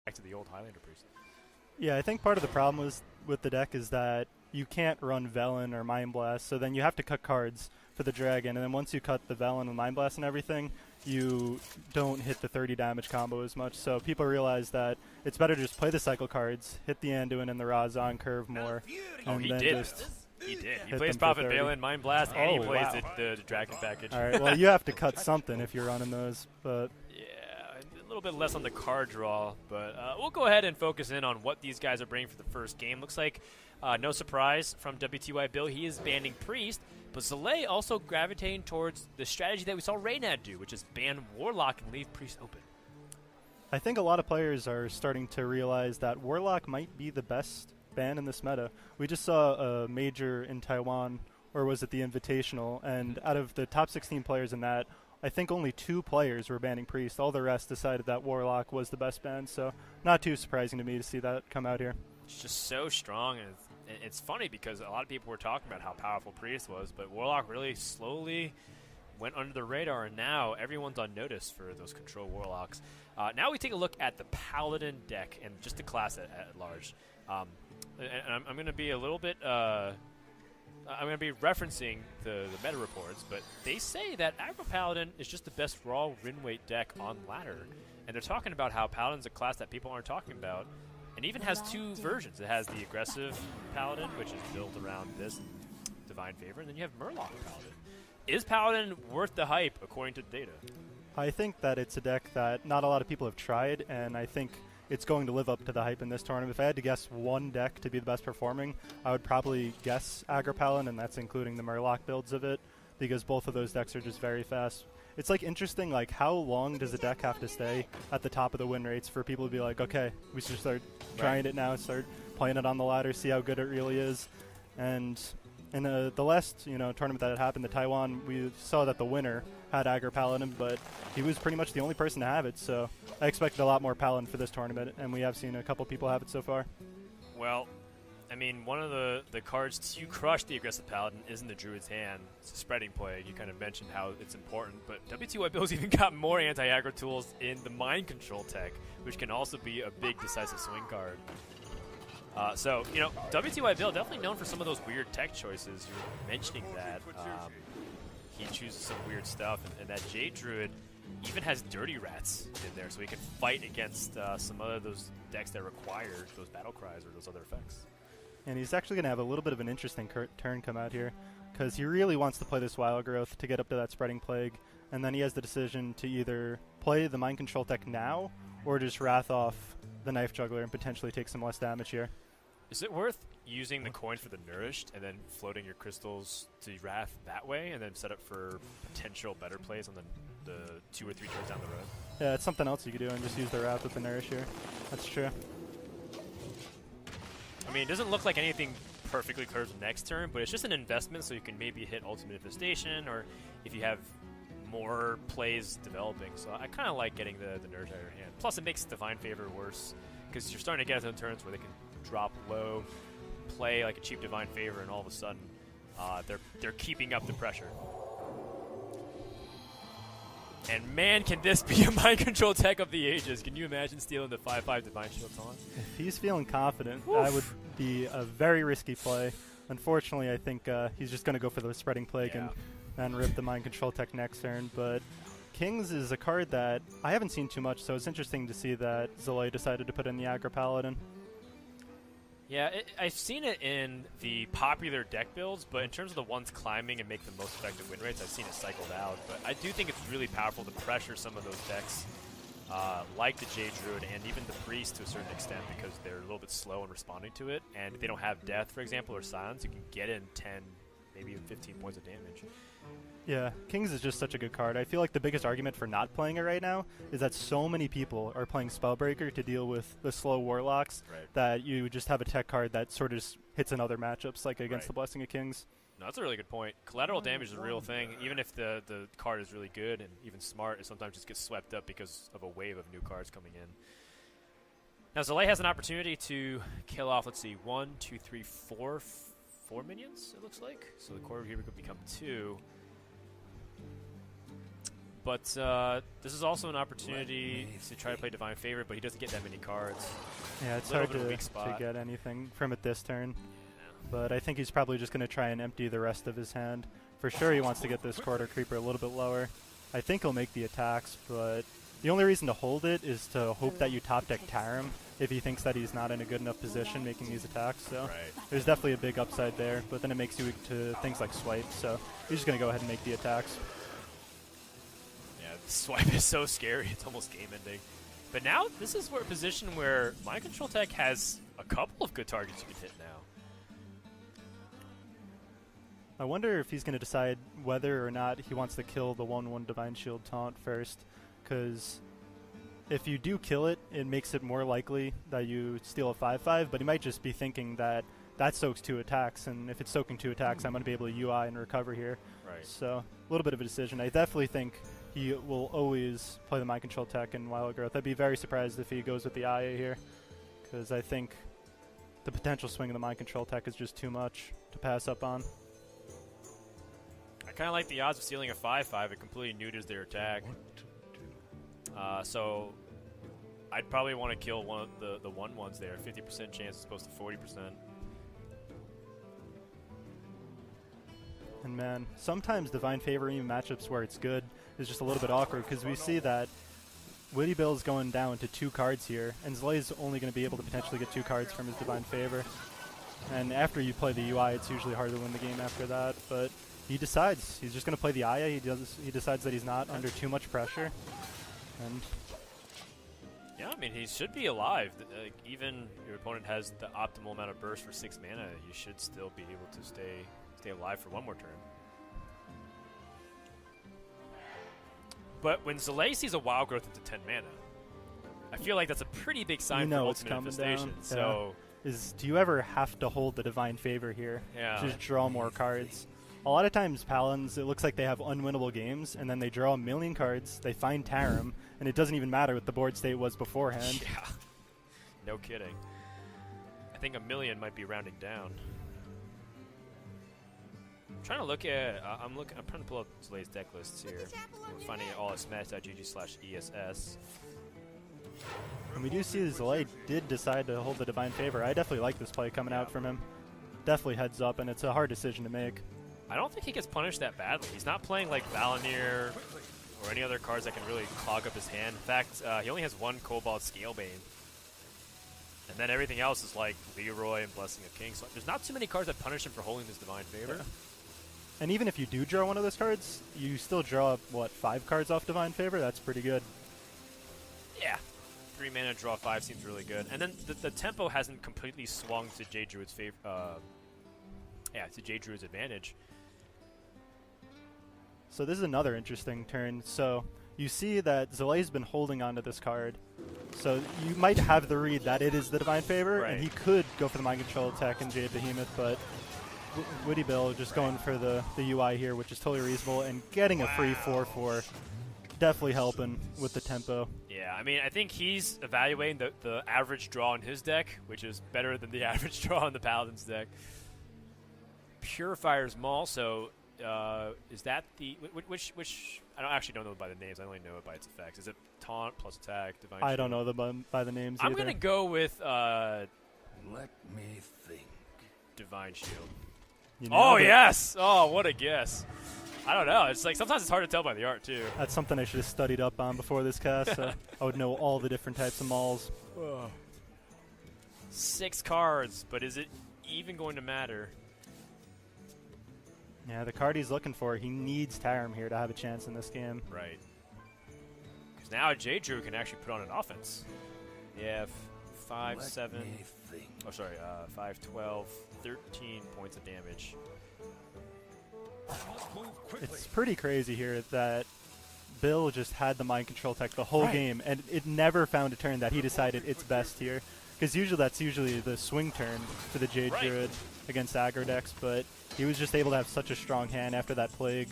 back to the old Highlander Priest. Yeah, I think part of the problem with the deck is that you can't run Velen or Mind Blast, so then you have to cut cards for the Dragon, and then once you cut the Velen and Mind Blast and everything, you don't hit the 30 damage combo as much. So people realize that it's better to just play the cycle cards, hit the Anduin and the Razan curve more. Oh, he did. He did. He plays them for Prophet 30. Valen, Mind Blast, and he Oh, plays wow. the Dragon package. All right, well, you have to cut something if you're running those, but Yeah, a little bit less on the card draw, but we'll go ahead and focus in on what these guys are bringing for the first game. Looks like no surprise from Wtybill, he is banning Priest, but Zalae also gravitating towards the strategy that we saw Reynad do, which is ban Warlock and leave Priest open. I think a lot of players are starting to realize that Warlock might be the best ban in this meta. We just saw a major in Taiwan, or was it the Invitational, and out of the top 16 players in that, I think only 2 players were banning Priest. All the rest decided that Warlock was the best ban, so not too surprising to me to see that come out here. It's just so strong, and it's funny because a lot of people were talking about how powerful Priest was, but Warlock really slowly went under the radar, and now everyone's on notice for those control Warlocks. Now we take a look at the Paladin deck and just the class at large. And I'm going to be a little bit... I'm going to be referencing the meta reports, but they say that Aggro Paladin is just the best raw win weight deck on ladder. And they're talking about how Paladin's a class that people aren't talking about, and even has 2 versions. It has the aggressive Paladin, which is built around this Divine Favor, and then you have Murloc Paladin. Is Paladin worth the hype, according to data? I think that it's a deck that not a lot of people have tried, and I think it's going to live up to the hype in this tournament. If I had to guess one deck to be the best performing, I would probably guess Aggro Paladin, and that's including the Murloc builds of it, because both of those decks are just very fast. It's like interesting, like how long does a deck have to stay at the top of the win rates for people to be like, okay, we should start trying it now, start playing it on the ladder, see how good it really is. And in the last tournament that had happened, the Taiwan, we saw that the winner had Aggro Paladin, but he was pretty much the only person to have it, so I expected a lot more Paladin for this tournament, and we have seen a couple people have it so far. Well, I mean, one of the cards to crush the aggressive Paladin is in the Druid's hand. It's a spreading play. You kind of mentioned how it's important, but Wtybill's even got more anti-aggro tools in the Mind Control tech, which can also be a big decisive swing card. So, Wtybill definitely known for some of those weird tech choices. You're mentioning that. He chooses some weird stuff, and that Jade Druid even has Dirty Rats in there, so he can fight against some of those decks that require those battle cries or those other effects. And he's actually going to have a little bit of an interesting turn come out here, because he really wants to play this Wild Growth to get up to that Spreading Plague, and then he has the decision to either play the Mind Control deck now, or just Wrath off the Knife Juggler and potentially take some less damage here. Is it worth using the coins for the Nourished and then floating your crystals to Wrath that way, and then set up for potential better plays on the 2 or 3 turns down the road? Yeah, it's something else you could do, and just use the Wrath with the Nourish here. That's true. I mean, it doesn't look like anything perfectly curves next turn, but it's just an investment, so you can maybe hit Ultimate Infestation, or if you have more plays developing. So I kind of like getting the Nourish out of your hand. Plus, it makes Divine Favor worse, because you're starting to get into turns where they can drop low, play like a cheap Divine Favor, and all of a sudden they're keeping up the pressure. And man, can this be a Mind Control tech of the ages. Can you imagine stealing the 5/5 Divine Shield taunt? If he's feeling confident, Oof. that would be a very risky play. Unfortunately, I think he's just going to go for the Spreading Plague and rip the Mind Control tech next turn. But Kings is a card that I haven't seen too much, so it's interesting to see that Zalae decided to put in the Aggro Paladin. Yeah, I've seen it in the popular deck builds, but in terms of the ones climbing and make the most effective win rates, I've seen it cycled out. But I do think it's really powerful to pressure some of those decks, like the Jade Druid and even the Priest to a certain extent, because they're a little bit slow in responding to it. And if they don't have Death, for example, or Silence, you can get in 10, maybe even 15 points of damage. Yeah, Kings is just such a good card. I feel like the biggest argument for not playing it right now is that so many people are playing Spellbreaker to deal with the slow Warlocks that you just have a tech card that sort of just hits in other matchups, like against the Blessing of Kings. No, that's a really good point. Collateral damage is a real thing. Even if the card is really good and even smart, it sometimes just gets swept up because of a wave of new cards coming in. Now, Zalae has an opportunity to kill off, let's see, 1, 2, 3, 4 minions, it looks like. So the core here could become 2. But this is also an opportunity to try to play Divine Favor, but he doesn't get that many cards. Yeah, it's hard to get anything from it this turn. But I think he's probably just going to try and empty the rest of his hand. For sure he wants to get this quarter creeper a little bit lower. I think he'll make the attacks, but the only reason to hold it is to hope that you top deck Tarim if he thinks that he's not in a good enough position making these attacks. So there's definitely a big upside there, but then it makes you weak to things like swipe. So he's just going to go ahead and make the attacks. Swipe is so scary, it's almost game ending. But now this is where a position where Mind Control Tech has a couple of good targets you can hit now. I wonder if he's going to decide whether or not he wants to kill the 1/1 Divine Shield taunt first, because if you do kill it, it makes it more likely that you steal a 5/5, but he might just be thinking that that soaks 2 attacks, and if it's soaking 2 attacks, I'm going to be able to UI and recover here. Right. So a little bit of a decision. I definitely think he will always play the Mind Control Tech in Wild Growth. I'd be very surprised if he goes with the IA here, because I think the potential swing of the Mind Control Tech is just too much to pass up on. I kind of like the odds of stealing a 5/5. It completely neuters their attack. So I'd probably want to kill one of the 1/1s there. 50% chance as opposed to 40%. And man, sometimes Divine Favor, even matchups where it's good, is just a little bit awkward, because we see that Wtybill is going down to 2 cards here, and Zalae is only going to be able to potentially get 2 cards from his Divine Favor. And after you play the UI, it's usually hard to win the game after that, but he decides. He's just going to play the Aya. He decides that he's not under too much pressure. And yeah, I mean, he should be alive. Even your opponent has the optimal amount of burst for 6 mana, you should still be able to stay alive for 1 more turn. But when Zalae sees a Wild Growth into 10 mana, I feel like that's a pretty big sign for Ultimate Infestation. Down. So, do you ever have to hold the Divine Favor here? Yeah. Just draw more cards. A lot of times, Paladins, it looks like they have unwinnable games, and then they draw a million cards, they find Tarim, and it doesn't even matter what the board state was beforehand. Yeah. No kidding. I think a million might be rounding down. I'm trying to look at. I'm trying to pull up Zalae's deck lists here. We're finding it all at smash.gg/ESS. And we do see that Zalae did decide to hold the Divine Favor. I definitely like this play coming out from him. Definitely heads up, and it's a hard decision to make. I don't think he gets punished that badly. He's not playing like Valinir or any other cards that can really clog up his hand. In fact, he only has 1 Cobalt Scalebane. And then everything else is like Leroy and Blessing of Kings. So there's not too many cards that punish him for holding this Divine Favor. Yeah. And even if you do draw one of those cards, you still draw, what, 5 cards off Divine Favor? That's pretty good. Yeah. 3 mana, draw 5 seems really good. And then the tempo hasn't completely swung to Jade Druid's favor. To Jade Druid's advantage. So this is another interesting turn. So you see that Zalae's been holding onto this card. So you might have the read that it is the Divine Favor, and he could go for the Mind Control attack and Jade Behemoth, but Wtybill just going for the UI here, which is totally reasonable, and getting a free 4/4. Definitely helping with the tempo. Yeah, I mean, I think he's evaluating the average draw in his deck, which is better than the average draw in the Paladin's deck. Purifier's Maul, so is that the... Which I don't know by the names. I only know it by its effects. Is it Taunt plus Attack, Divine Shield? I don't know them by the names I'm going to go with... Let me think. Divine Shield. Oh, yes! Oh, what a guess. I don't know. It's like sometimes it's hard to tell by the art, too. That's something I should have studied up on before this cast, so I would know all the different types of mauls. 6 cards, but is it even going to matter? Yeah, the card he's looking for, he needs Tarim here to have a chance in this game. Right. Because now Jade Druid can actually put on an offense. Yeah, 5, 7... Oh, sorry, 5, 12, 13 points of damage. It's pretty crazy here that Bill just had the Mind Control tech the whole game, and it never found a turn that he decided it's best here. Because that's usually the swing turn to the Jade Druid against aggro decks, but he was just able to have such a strong hand after that Plague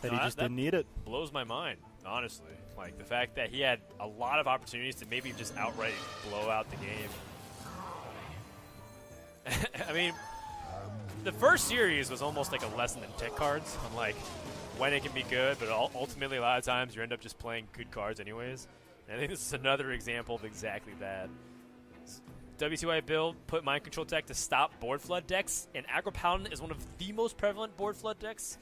that he just didn't need it. Blows my mind, honestly. Like, the fact that he had a lot of opportunities to maybe just outright blow out the game. I mean, the first series was almost like a lesson in tech cards. I'm like, when it can be good, but ultimately a lot of times you end up just playing good cards anyways. And I think this is another example of exactly that. Wtybill put Mind Control Tech to stop board flood decks, and Aggro Paladin is one of the most prevalent board flood decks,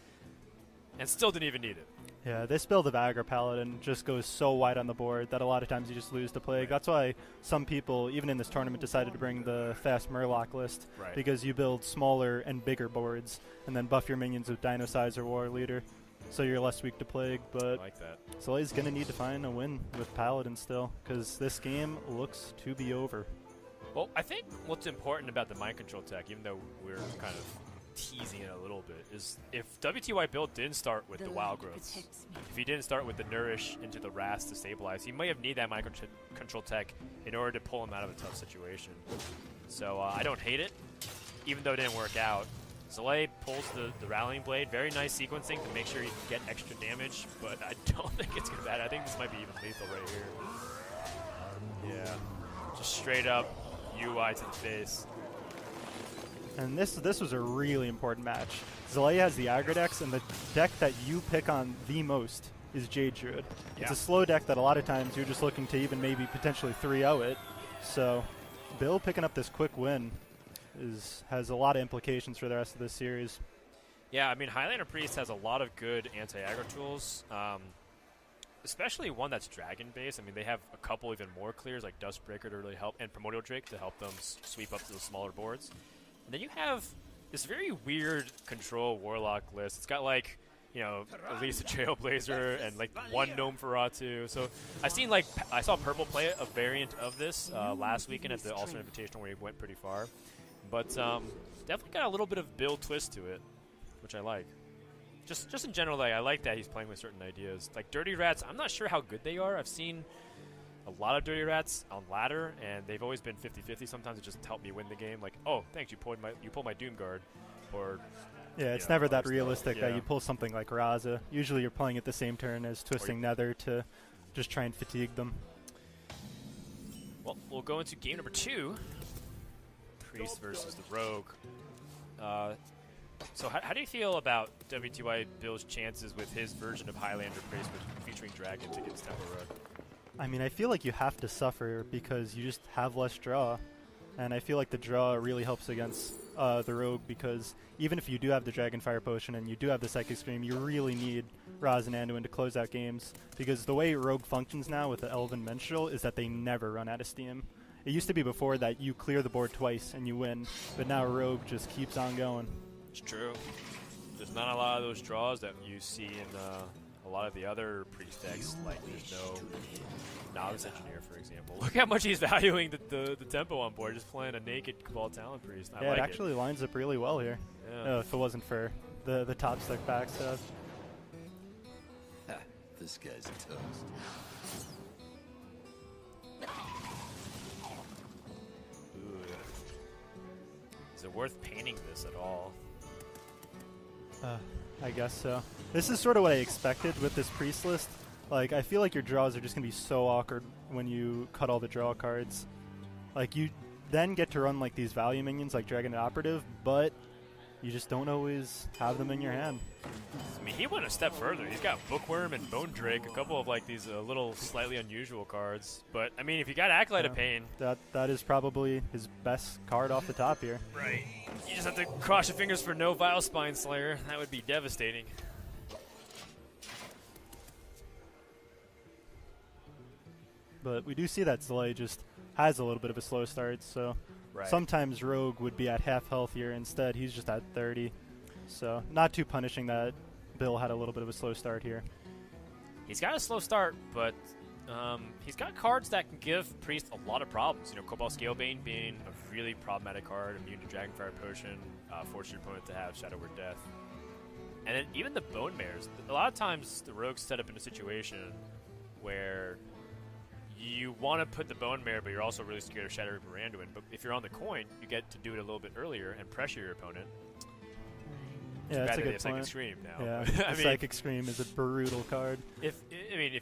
and still didn't even need it. Yeah, this build of Aggro Paladin just goes so wide on the board that a lot of times you just lose to Plague. That's why some people, even in this tournament, decided to bring the fast Murloc list, because you build smaller and bigger boards, and then buff your minions with Dino Size or War Leader, so you're less weak to Plague. But I like that. Zalae's going to need to find a win with Paladin still, because this game looks to be over. Well, I think what's important about the Mind Control Tech, even though we're kind of teasing it a little bit, is if Wtybill didn't start with the Wild Growths, if he didn't start with the Nourish into the Wrath to stabilize, he might have needed that Mind Control Tech in order to pull him out of a tough situation. So I don't hate it, even though it didn't work out. Zalae pulls the Rallying Blade, very nice sequencing to make sure he can get extra damage, but I don't think it's going to matter. I think this might be even lethal right here. Yeah, just straight up UI to the face. And this was a really important match. Zalae has the aggro decks, and the deck that you pick on the most is Jade Druid. It's a slow deck that a lot of times you're just looking to even maybe potentially 3-0 it. So Bill picking up this quick win has a lot of implications for the rest of this series. Yeah, I mean, Highlander Priest has a lot of good anti-aggro tools, especially one that's dragon-based. I mean, they have a couple even more clears, like Dustbreaker to really help, and Primordial Drake to help them sweep up to the smaller boards. And then you have this very weird control Warlock list. It's got, like, you know, at least a Trailblazer and, like, one Gnome Feratu. So I've seen, like, I saw Purple play a variant of this last weekend at the All-Star Invitational where he went pretty far. But definitely got a little bit of Bill twist to it, which I like. Just in general, like, I like that he's playing with certain ideas. Like Dirty Rats, I'm not sure how good they are. I've seen a lot of Dirty Rats on ladder, and they've always been 50-50. Sometimes it just helped me win the game. Like, oh, thanks, you pulled my Doom Guard, or yeah, it's never that realistic that you pull something like Raza. Usually, you're playing it the same turn as Twisting Nether to just try and fatigue them. Well, we'll go into game number 2. Priest versus the Rogue. So how do you feel about Wtybill's chances with his version of Highlander Priest featuring Dragons against Temple Road? I mean, I feel like you have to suffer because you just have less draw. And I feel like the draw really helps against the Rogue, because even if you do have the Dragonfire Potion and you do have the Psychic Scream, you really need Raz and Anduin to close out games. Because the way Rogue functions now with the Elven Minstrel is that they never run out of steam. It used to be before that you clear the board twice and you win, but now Rogue just keeps on going. It's true. There's not a lot of those draws that you see in a lot of the other Priest decks, like there's no Novice Engineer, for example. Look how much he's valuing the tempo on board, just playing a naked Cabal Talon Priest. I like it actually lines up really well here. Yeah. If it wasn't for the top stick backstab. This guy's toast. Is it worth painting this at all? I guess so. This is sort of what I expected with this Priest list. Like, I feel like your draws are just going to be so awkward when you cut all the draw cards. Like, you then get to run, like, these value minions like Dragon and Operative, but you just don't always have them in your hand. I mean, he went a step further. He's got Bookworm and Bone Drake, a couple of, like, these little slightly unusual cards. But, I mean, if you got Acolyte of Pain... That is probably his best card off the top here. Right. You just have to cross your fingers for no Vile Spine Slayer. That would be devastating. But we do see that Zalae just has a little bit of a slow start, so sometimes Rogue would be at half health here. Instead, he's just at 30. So not too punishing that Bill had a little bit of a slow start here. He's got a slow start, but he's got cards that can give Priest a lot of problems. You know, Cobalt Scalebane being a really problematic card, immune to Dragonfire Potion, force your opponent to have Shadow Word Death. And then even the Bone Mares. A lot of times the Rogue's set up in a situation where you want to put the Bone Mare, but you're also really scared of Shadow Reaper Anduin. But if you're on the coin, you get to do it a little bit earlier and pressure your opponent. Yeah, that's a good point. Psychic Scream now. Yeah, Psychic Scream is a brutal card. If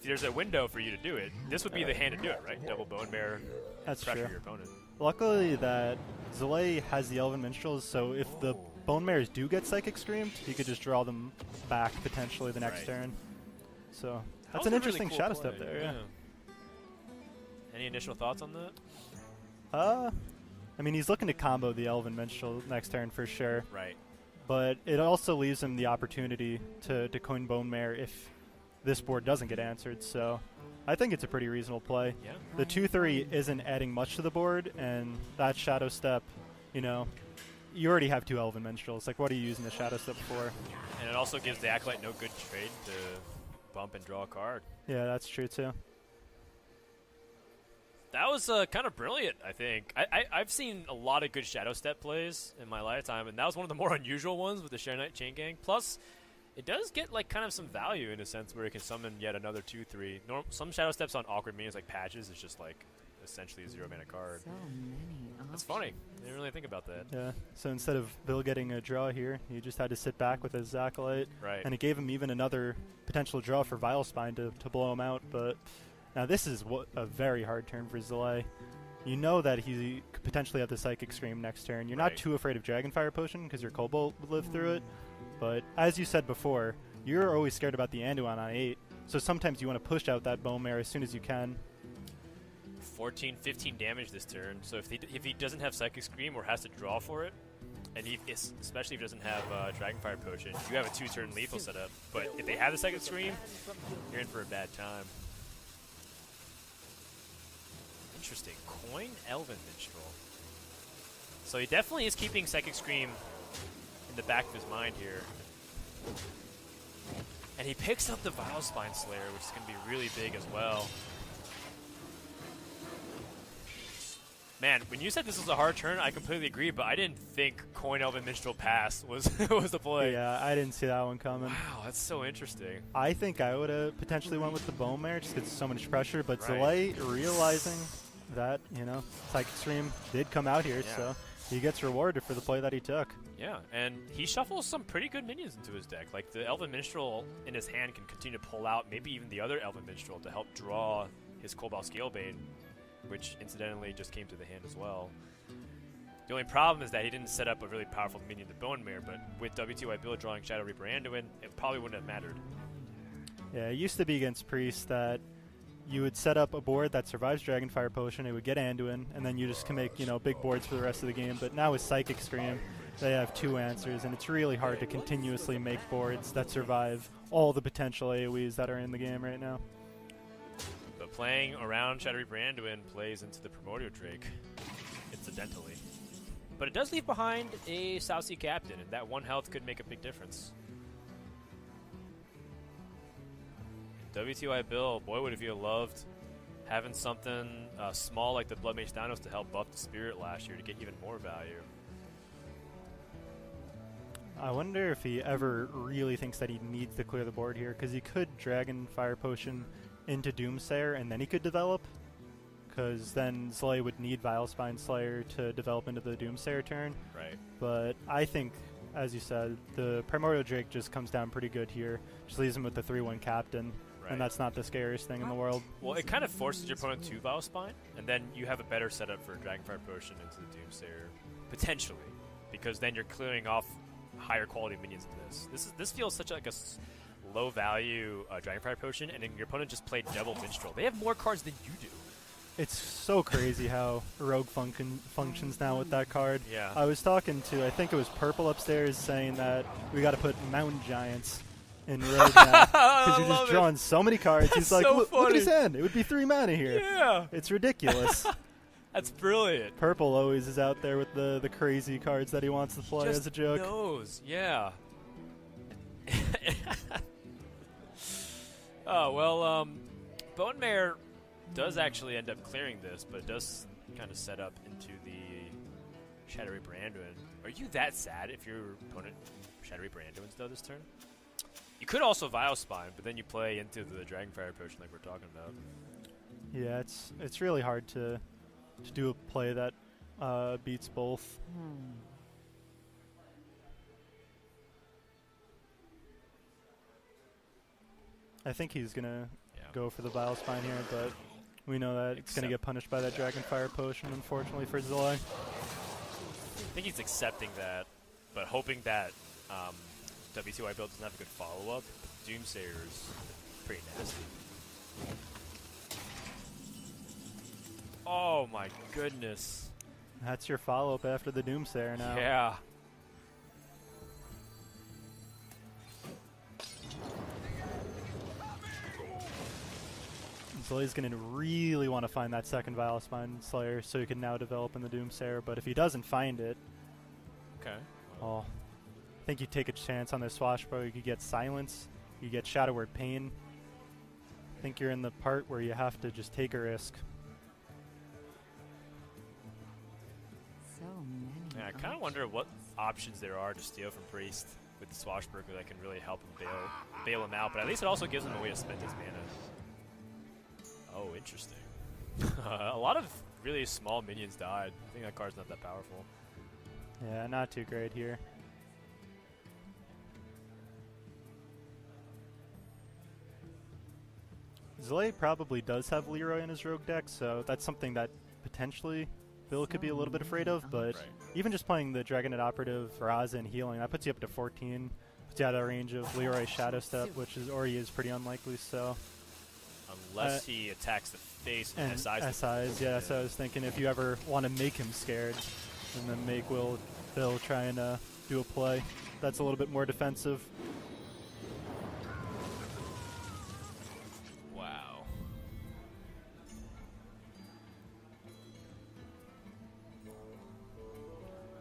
there's a window for you to do it, this would be the hand to do it, right? Double Bone Mare, that's pressure true. your opponent. Luckily that Zalae has the Elven Minstrels, so if the Bone Mares do get Psychic Screamed, he could just draw them back potentially the next turn. So that's an interesting really cool Shadow play. Step there, yeah. Any initial thoughts on that? I mean, he's looking to combo the Elven Minstrel next turn for sure. Right. But it also leaves him the opportunity to coin Bone Mare if this board doesn't get answered. So I think it's a pretty reasonable play. Yeah. The 2/3 isn't adding much to the board, and that Shadow Step, you know, you already have 2 Elven Minstrels. Like, what are you using the Shadow Step for? And it also gives the Acolyte no good trade to bump and draw a card. Yeah, that's true too. That was kind of brilliant, I think. I've seen a lot of good Shadow Step plays in my lifetime, and that was one of the more unusual ones with the Share Knight Chain Gang. Plus, it does get like kind of some value in a sense where it can summon yet another 2/3. Some Shadow Steps on awkward minions like Patches is just like essentially a 0-mana card. So many That's funny. I didn't really think about that. Yeah. So instead of Bill getting a draw here, he just had to sit back with his Acolyte. Right. And it gave him even another potential draw for Vile Spine to blow him out. But now this is a very hard turn for Zalae. You know that he could potentially have the Psychic Scream next turn. You're not too afraid of Dragonfire Potion because your Cobalt would live through it. But as you said before, you're always scared about the Anduin on 8. So sometimes you want to push out that Bone Mare as soon as you can. 14, 15 damage this turn. So if he doesn't have Psychic Scream or has to draw for it, and especially if he doesn't have Dragonfire Potion, you have a 2-turn lethal setup. But if they have the Psychic Scream, you're in for a bad time. Interesting. Coin Elven Minstrel. So he definitely is keeping Psychic Scream in the back of his mind here. And he picks up the Vile Spine Slayer, which is going to be really big as well. Man, when you said this was a hard turn, I completely agree, but I didn't think Coin Elven Minstrel Pass was was the play. Yeah, I didn't see that one coming. Wow, that's so interesting. I think I would have potentially went with the Bone Mare just because so much pressure, but Right. Zalae realizing that, you know, Psychic Stream did come out here, so he gets rewarded for the play that he took. Yeah, and he shuffles some pretty good minions into his deck. Like, the Elven Minstrel in his hand can continue to pull out maybe even the other Elven Minstrel to help draw his Cobalt Scalebane, which incidentally just came to the hand as well. The only problem is that he didn't set up a really powerful minion to Bone Mare, but with Wtybill drawing Shadow Reaper Anduin, it probably wouldn't have mattered. Yeah, it used to be against Priest that you would set up a board that survives Dragonfire Potion, it would get Anduin, and then you just can make, you know, big boards for the rest of the game. But now with Psychic Scream, they have 2 answers, and it's really hard to continuously make boards that survive all the potential AoEs that are in the game right now. But playing around Shadow Reaper Anduin plays into the Primordial Drake, incidentally. But it does leave behind a South Sea Captain, and that 1 health could make a big difference. Wtybill, boy, would have you loved having something small like the Blood Mage Thanos to help buff the Spirit last year to get even more value. I wonder if he ever really thinks that he needs to clear the board here, because he could Dragonfire Potion into Doomsayer, and then he could develop, because then Zalae would need Vile Spine Slayer to develop into the Doomsayer turn. Right. But I think, as you said, the Primordial Drake just comes down pretty good here. Just leaves him with the 3/1 Captain, and that's not the scariest thing in the world. Well, it kind of forces your opponent to Vile Spine, and then you have a better setup for Dragonfire Potion into the Doomsayer, potentially, because then you're clearing off higher quality minions in this. This feels such like a low value Dragonfire Potion, and then your opponent just played double Minstrel. They have more cards than you do. It's so crazy how Rogue functions now with that card. Yeah. I was talking to, I think it was Purple upstairs, saying that we got to put Mountain Giants in Rogue now, because you're just drawing so many cards. He's like, so look at his hand. It would be 3 mana here. Yeah. It's ridiculous. That's brilliant. Purple always is out there with the crazy cards that he wants to play as a joke. Knows. Yeah. Oh, well, Bone Mare does actually end up clearing this, but it does kind of set up into the Shadow Reaper Anduin. Are you that sad if your opponent Shadow Reaper Anduins though this turn? You could also Vile Spine, but then you play into the Dragonfire Potion like we're talking about. Yeah, it's really hard to do a play that beats both. I think he's going to go for the Vile Spine here, but we know that it's going to get punished by that Dragonfire Potion, unfortunately, for Zalae. I think he's accepting that. but hoping that Wtybill doesn't have a good follow-up. Doomsayer's pretty nasty. Oh my goodness. That's your follow-up after the Doomsayer now. Yeah. Zalae's going to really want to find that second Vilespine Slayer so he can now develop in the Doomsayer, but if he doesn't find it, Okay. well, I think you take a chance on this Swashbuckler. You could get Silence, you get Shadow Word Pain. I think you're in the part where you have to just take a risk. So many. Yeah, I kind of wonder what options there are to steal from Priest with the Swashbuckler that can really help him bail him out, but at least it also gives him a way to spend his mana. Oh, interesting. A lot of really small minions died. I think that card's not that powerful. Yeah, not too great here. Zalae probably does have Leroy in his rogue deck, so that's something that potentially Bill could be a little bit afraid of, but Right. even just playing the Dragonet Operative, Raza, and healing, that puts you up to 14. Puts you out of range of Leroy's Shadow Step, which is already is pretty unlikely, so... Unless he attacks the face and And SIs. SIs, yeah, so I was thinking if you ever want to make him scared, and then make Bill try and do a play that's a little bit more defensive. Wow.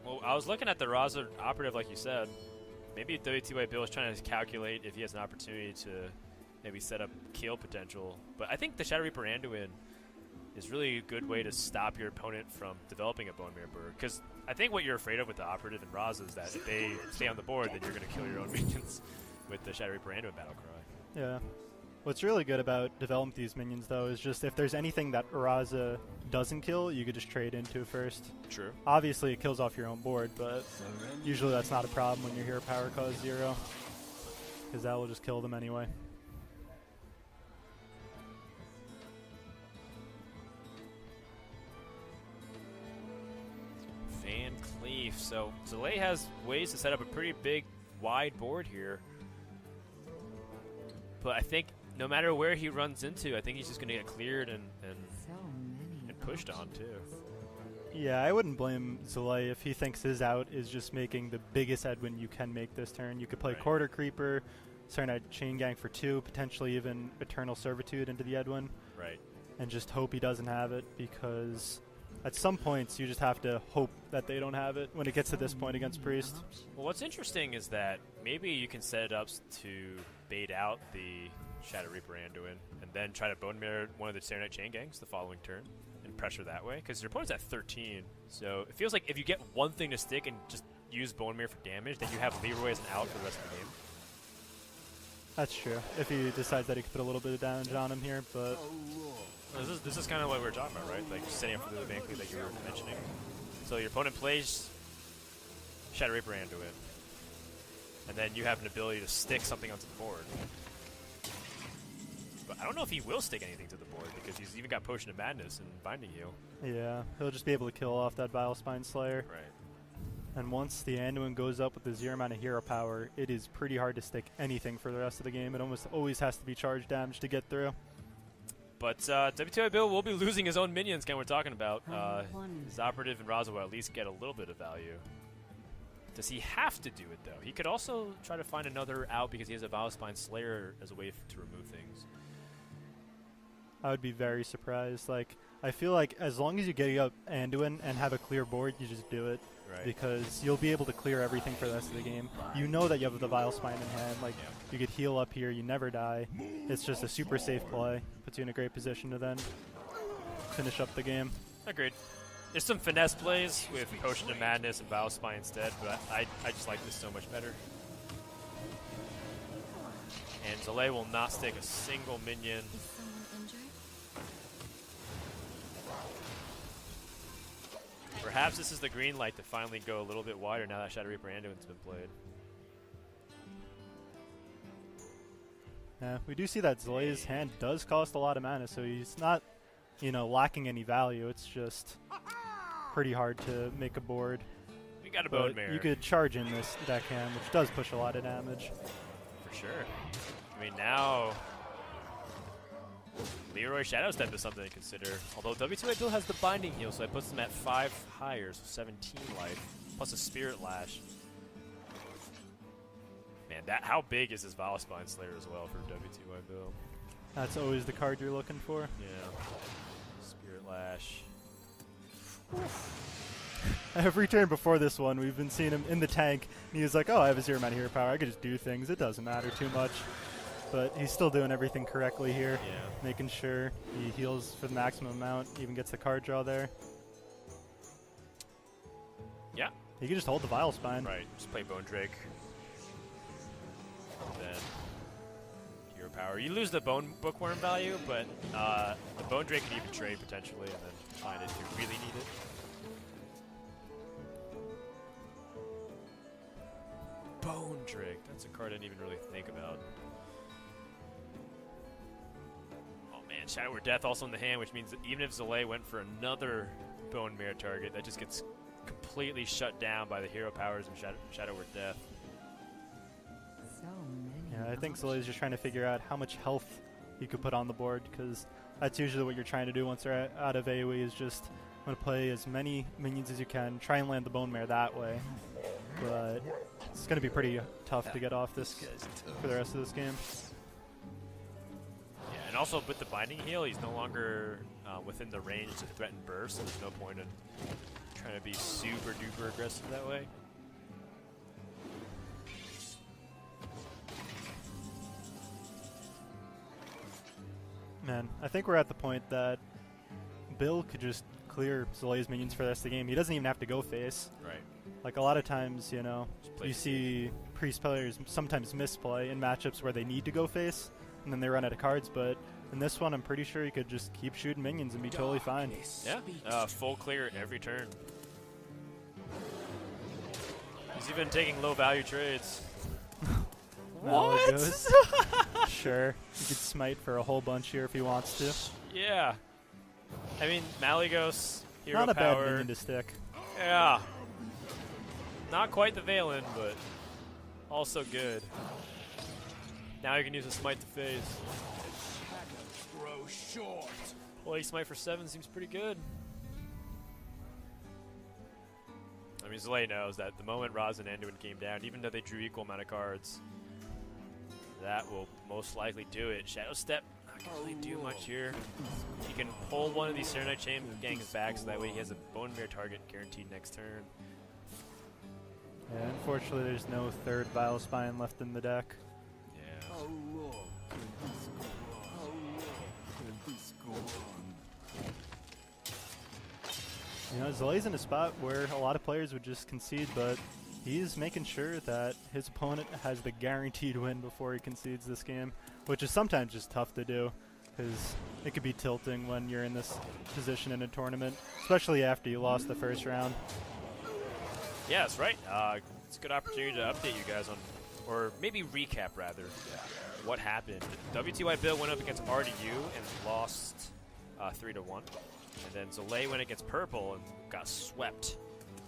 Well, I was looking at the Raza operative, like you said. Maybe Wtybill is trying to calculate if he has an opportunity to maybe set up kill potential. But I think the Shadow Reaper Anduin is really a good way to stop your opponent from developing a Bone Mirror Bird. Because I think what you're afraid of with the operative and Raza is that if they stay on the board, then you're going to kill your own minions with the Shadow Reaper Anduin Battlecry. Yeah. What's really good about developing these minions, though, is just if there's anything that Raza doesn't kill, you could just trade into first. True. Obviously, it kills off your own board, but usually that's not a problem when your hero power costs 0, because that will just kill them anyway. Van Cleef. So Zalae has ways to set up a pretty big, wide board here. But I think no matter where he runs into, I think he's just going to get cleared and So many. pushed on, too. Yeah, I wouldn't blame Zalae if he thinks his out is just making the biggest Edwin you can make this turn. You could play Right. Quarter Creeper, start a Chain Gang for 2, potentially even Eternal Servitude into the Edwin, Right. and just hope he doesn't have it, because at some points you just have to hope that they don't have it when it gets to this point against Priest. Well, what's interesting is that maybe you can set it up to bait out the Shadow Reaper Anduin and then try to Bone Mirror one of the Serenite Chain Gangs the following turn and pressure that way, because your opponent's at 13. So it feels like if you get one thing to stick and just use Bone Mirror for damage, then you have Leroy as an out for the rest of the game. That's true, if he decides that he could put a little bit of damage on him here, but This is kind of what we were talking about, right? Like setting up for the Van Cleef that you were mentioning. So your opponent plays Shadow Reaper Anduin, and then you have an ability to stick something onto the board. But I don't know if he will stick anything to the board, because he's even got Potion of Madness and Binding Heal. yeah, he'll just be able to kill off that Vilespine Slayer. Right. And once the Anduin goes up with the 0 amount of hero power, it is pretty hard to stick anything for the rest of the game. It almost always has to be charge damage to get through. But Wtybill will be losing his own minions, kind of we're talking about. One. His operative and Raza will at least get a little bit of value. Does he have to do it, though? He could also try to find another out because he has a Vilespine Slayer as a way to remove things. I would be very surprised. Like, I feel like as long as you get up Anduin and have a clear board, you just do it. Right. Because you'll be able to clear everything for the rest of the game. You know that you have the Vilespine in hand. Like, you could heal up here, you never die. It's just a super safe play. Puts you in a great position to then finish up the game. Agreed. There's some finesse plays with Potion of Madness and Vilespine instead, but I just like this so much better. And Zalae will not stick a single minion. Is someone injured? Perhaps this is the green light to finally go a little bit wider now that Shadow Reaper Anduin's been played. Yeah, we do see that Zalae's hand does cost a lot of mana, so he's not, lacking any value. It's just pretty hard to make a board. We got a But Bone Mare. you could charge in this deckhand, which does push a lot of damage. For sure. I mean, now Leroy Shadow Step is something to consider. Although Wtybill has the Binding Heal, so that puts him at 5 higher, so 17 life, plus a Spirit Lash. Man, how big is this Valspine Slayer as well for Wtybill? That's always the card you're looking for. Yeah. Spirit Lash. Every turn before this one, we've been seeing him in the tank, and he was like, oh, I have a 0 amount of hero power. I could just do things. It doesn't matter too much. But he's still doing everything correctly here, making sure he heals for the maximum amount, even gets the card draw there. Yeah. He can just hold the Vile Spine. Right, just play Bone Drake. Then hero power. You lose the Bone Bookworm value, but the Bone Drake can even trade potentially, and then find it if you really need it. Bone Drake. That's a card I didn't even really think about. Oh man, Shadow Word Death also in the hand, which means that even if Zalae went for another Bone Mare target, that just gets completely shut down by the hero powers and Shadow Word Death. So many. Yeah, I think Zalae's just trying to figure out how much health he could put on the board, because that's usually what you're trying to do once they're out of AoE, is just want to play as many minions as you can, try and land the Bone Mare that way. But it's going to be pretty tough to get off this for the rest of this game. Yeah, and also with the Binding Heal, he's no longer within the range to threaten burst, so there's no point in trying to be super duper aggressive that way. Man, I think we're at the point that Bill could just clear Zalae's minions for the rest of the game. He doesn't even have to go face. Right. Like, a lot of times, you know, you see Priest players sometimes misplay in matchups where they need to go face, and then they run out of cards, but in this one, I'm pretty sure he could just keep shooting minions and be totally fine. Yeah, full clear every turn. He's even taking low-value trades. Malagos. Sure. He could smite for a whole bunch here if he wants to. Yeah. I mean, Malagos, hero Not a bad power. minion to stick. Yeah. Not quite the Valen, but also good. Now you can use a smite to phase. Grow short. Well, he smite for 7 seems pretty good. I mean, Zalae knows that the moment Raz and Anduin came down, even though they drew equal amount of cards, that will most likely do it. Shadow Step, not going to really do much here. He can pull one of these Serenite Chain gangs back, so that way he has a Bone Mare target guaranteed next turn. Yeah, unfortunately, there's no third Vile Spine left in the deck. Yeah. How long can this go on? How long can this go on? You know, Zalae's in a spot where a lot of players would just concede, but he's making sure that his opponent has the guaranteed win before he concedes this game, which is sometimes just tough to do, because it could be tilting when you're in this position in a tournament, especially after you lost the first round. Yeah, that's right. It's a good opportunity to update you guys on, or maybe recap rather, what happened. Wtybill went up against RDU and lost 3-1. And then Zalae went against Purple and got swept.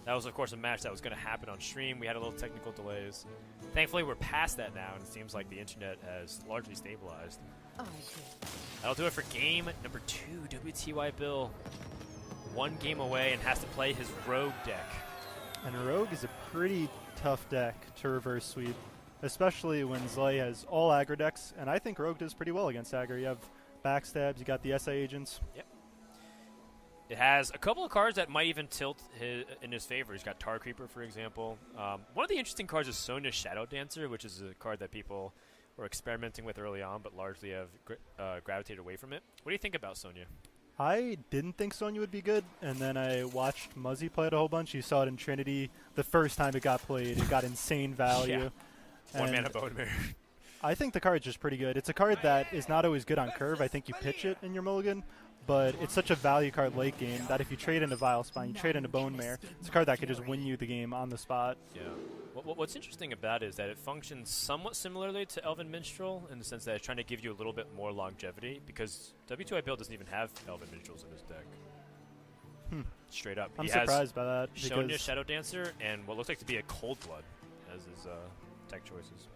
That was, of course, a match that was going to happen on stream. We had a little technical delays. Thankfully, we're past that now, and it seems like the internet has largely stabilized. Oh, good. That'll do it for game number 2. Wtybill 1 game away and has to play his Rogue deck. And Rogue is a pretty tough deck to reverse sweep, especially when Zalae has all aggro decks, and I think Rogue does pretty well against aggro. You have backstabs, you got the SI agents. Yep. It has a couple of cards that might even tilt in his favor. He's got Tar Creeper, for example. One of the interesting cards is Sonya's Shadow Dancer, which is a card that people were experimenting with early on, but largely have gravitated away from it. What do you think about Sonya? I didn't think Sonya would be good, and then I watched Muzzy play it a whole bunch. You saw it in Trinity. The first time it got played, it got insane value. Yeah. 1 mana Bone Mare. I think the card's just pretty good. It's a card that is not always good on curve. I think you pitch it in your mulligan, but it's such a value card late game that if you trade into Vile Spine, you trade into Bone Mare, it's a card that could just win you the game on the spot. Yeah. What's interesting about it is that it functions somewhat similarly to Elven Minstrel in the sense that it's trying to give you a little bit more longevity, because Wtybill doesn't even have Elven Minstrels in his deck. Straight up. I'm He has surprised by that. Shonya, because Shadow Dancer, and what looks like to be a Cold Blood as his tech choices.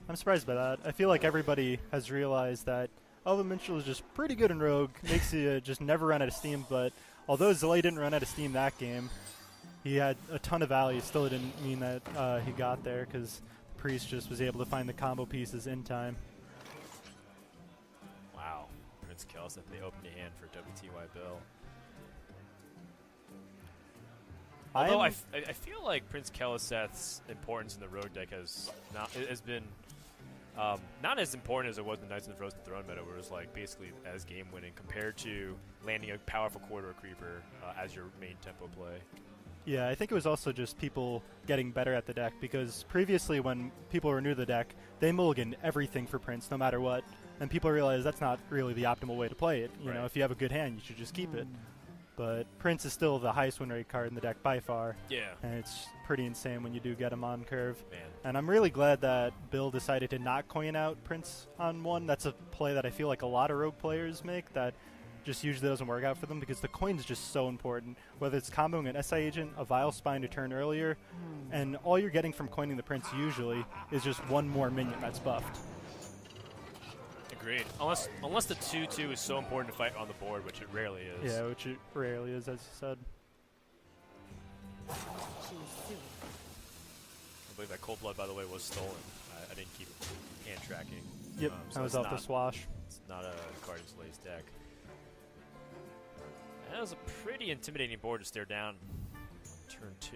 I'm surprised by that. I feel like everybody has realized that Elven Minstrel is just pretty good in Rogue. Makes you just never run out of steam. But although Zalae didn't run out of steam that game, he had a ton of value. Still didn't mean that he got there because the Priest just was able to find the combo pieces in time. Wow. Prince Kelsa, they opened a hand for Wtybill. Although I feel like Prince Keliseth's importance in the Rogue deck has been not as important as it was in the Knights of the Frozen Throne meta, where it was like basically as game winning compared to landing a powerful corridor creeper as your main tempo play. Yeah, I think it was also just people getting better at the deck, because previously when people were new to the deck, they mulliganed everything for Prince no matter what, and people realized that's not really the optimal way to play it. You know, if you have a good hand, you should just keep it. But Prince is still the highest win rate card in the deck by far. Yeah. And it's pretty insane when you do get him on curve. Man. And I'm really glad that Bill decided to not coin out Prince on one. That's a play that I feel like a lot of Rogue players make that just usually doesn't work out for them, because the coin is just so important. Whether it's comboing an SI agent, a Vile Spine to turn earlier, and all you're getting from coining the Prince usually is just one more minion that's buffed. Agreed. Unless the 2/2 is so important to fight on the board, which it rarely is. Yeah, which it rarely is, as you said. Choose I believe that Cold Blood, by the way, was stolen. I didn't keep hand tracking. Yep, So that was it's off the not- swash. It's not a card in Zalae's deck. That was a pretty intimidating board to stare down. Turn 2.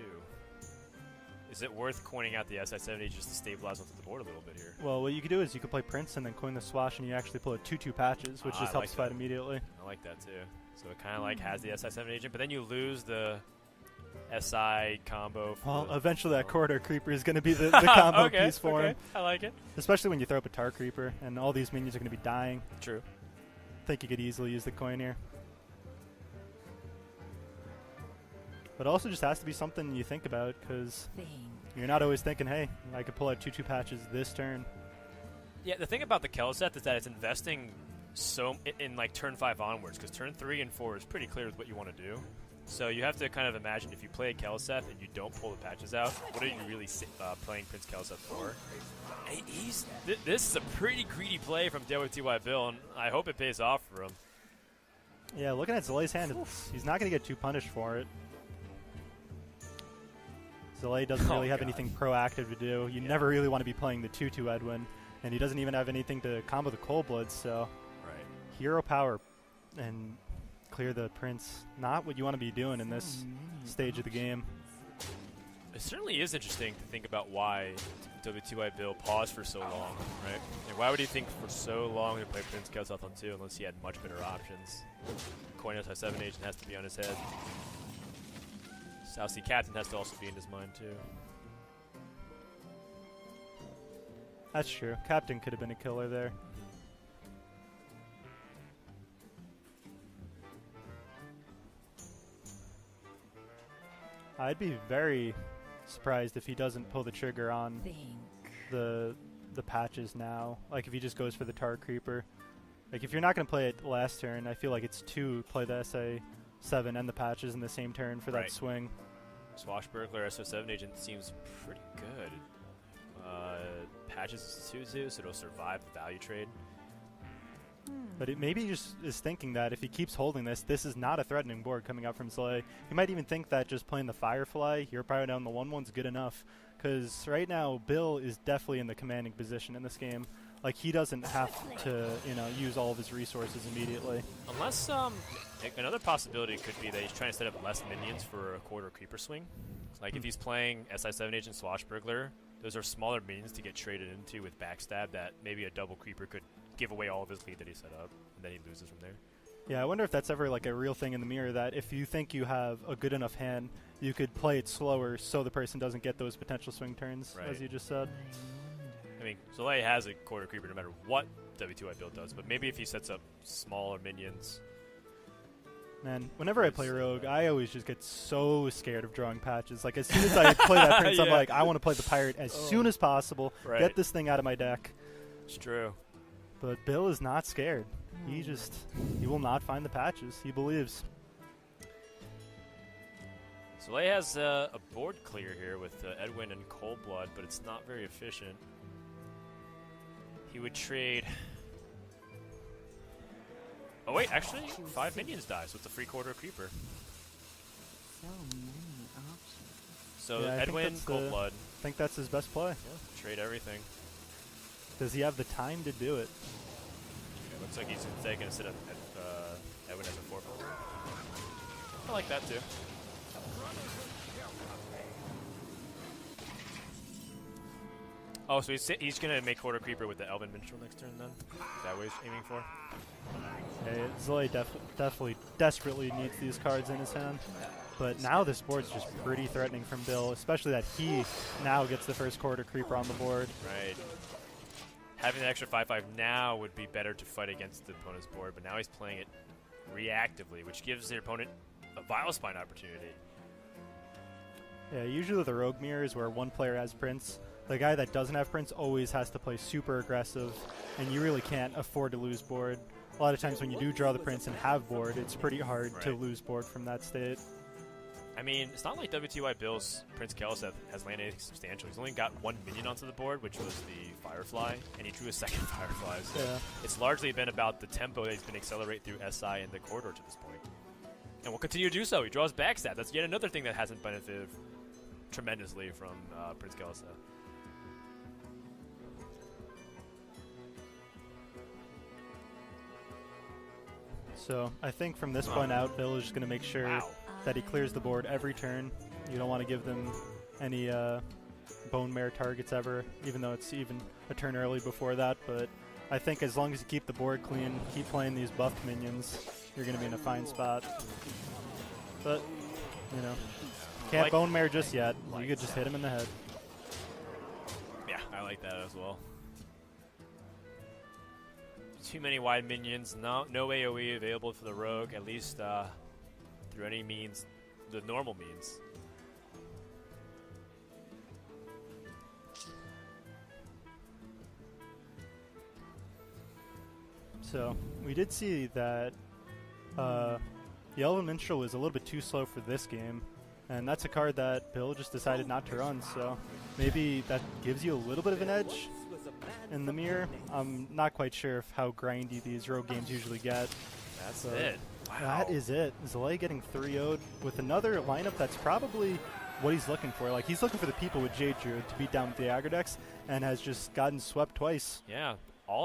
Is it worth coining out the SI-70 just to stabilize onto the board a little bit here? Well, what you could do is you could play Prince and then coin the swash, and you actually pull a 2/2 patches, which I just like helps fight that. immediately. I like that too. So it kind of like has the SI-7 agent, but then you lose the SI combo. Well, eventually that corridor creeper is going to be the combo piece for him. I like it. Especially when you throw up a tar creeper, and all these minions are going to be dying. True. I think you could easily use the coin here. But it also just has to be something you think about, because Think. you're not always thinking, hey, I could pull out 2/2 patches this turn. Yeah, the thing about the Keliseth is that it's investing in like turn 5 onwards, because turn 3 and 4 is pretty clear with what you want to do. So you have to kind of imagine, if you play a Keliseth and you don't pull the patches out, what are you really playing Prince Keliseth for? This is a pretty greedy play from Wtybill, and I hope it pays off for him. Yeah, looking at Zalae's hand, he's not going to get too punished for it. Zalae doesn't really have anything proactive to do. You never really want to be playing the 2/2 Edwin, and he doesn't even have anything to combo the Cold Blood, so Right. hero power and clear the Prince. Not what you want to be doing in this stage of the game. It certainly is interesting to think about why Wtybill paused for so long, right? And why would he think for so long to play Prince Keliseth on 2 unless he had much better options? Coin SI-7 agent has to be on his head. South Sea Captain has to also be in his mind too. That's true. Captain could have been a killer there. I'd be very surprised if he doesn't pull the trigger on Think. the patches now. Like if he just goes for the tar creeper. Like if you're not going to play it last turn, I feel like it's to play the SA-7 and the patches in the same turn for that Right. swing. Swashbuckler SO7 agent seems pretty good. Patches is 2/2, so it'll survive the value trade. But it maybe he just is thinking that if he keeps holding this is not a threatening board coming out from Zalae. He might even think that just playing the Firefly, hero power down the 1/1's good enough. Because right now, Bill is definitely in the commanding position in this game. Like, he doesn't have to, use all of his resources immediately. Unless, another possibility could be that he's trying to set up less minions for a quarter creeper swing. Like, if he's playing SI-7 agent Swashbuckler, those are smaller minions to get traded into with backstab that maybe a double creeper could give away all of his lead that he set up, and then he loses from there. Yeah, I wonder if that's ever like a real thing in the mirror, that if you think you have a good enough hand, you could play it slower so the person doesn't get those potential swing turns, Right. as you just said. I mean, Zalae has a quarter creeper no matter what Wtybill does, but maybe if he sets up smaller minions. Man, whenever I play Rogue, I always just get so scared of drawing patches. Like, as soon as I play that Prince, I'm Yeah. like, I want to play the Pirate as soon as possible, Right. get this thing out of my deck. It's true. But Bill is not scared. He will not find the patches. He believes. Zalae has a board clear here with Edwin and Cold Blood, but it's not very efficient. He would trade... Oh wait, actually, 5 minions die, so it's a free quarter creeper. So many options. So Yeah, I think Edwin, that's Cold Blood. I think that's his best play. Yeah, trade everything. Does he have the time to do it? Yeah, looks like he's going to sit up at Edwin as a 4. I like that too. Oh, so he's going to make quarter creeper with the Elven Minstrel next turn then? Is that what he's aiming for? Hey, Zalae definitely desperately needs these cards in his hand. But now this board's just pretty threatening from Bill, especially that he now gets the first quarter creeper on the board. Right. Having the extra 5/5 now would be better to fight against the opponent's board, but now he's playing it reactively, which gives their opponent a Vile Spine opportunity. Yeah, usually the Rogue mirrors where one player has Prince. The guy that doesn't have Prince always has to play super aggressive, and you really can't afford to lose board. A lot of times when you do draw the Prince and have board, it's pretty hard to lose board from that state. I mean, it's not like Wtybill's Prince Keleseth has landed anything substantial. He's only got 1 minion onto the board, which was the Firefly, and he drew a second Firefly. So Yeah. it's largely been about the tempo that he's been accelerate through SI and the corridor to this point. And will continue to do so. He draws backstab. That's yet another thing that hasn't benefited tremendously from Prince Keleseth. So I think from this point out, Bill is just going to make sure that he clears the board every turn. You don't want to give them any bone mare targets ever, even though it's even a turn early before that. But I think as long as you keep the board clean, keep playing these buffed minions, you're going to be in a fine spot. But, you know, can't bone mare just yet. You could just hit him in the head. Yeah, I like that as well. Too many wide minions. No AoE available for the rogue, at least through any means, the normal means. So we did see that the Elven Minstrel is a little bit too slow for this game, and that's a card that Bill just decided not to run, so maybe that gives you a little bit of an edge in the mirror. I'm not quite sure of how grindy these rogue games usually get. That's it. Wow. That is it. Zalae getting 3-0'd with another lineup that's probably what he's looking for. Like, he's looking for the people with Jade Druid to beat down with the aggro decks, and has just gotten swept twice. Yeah,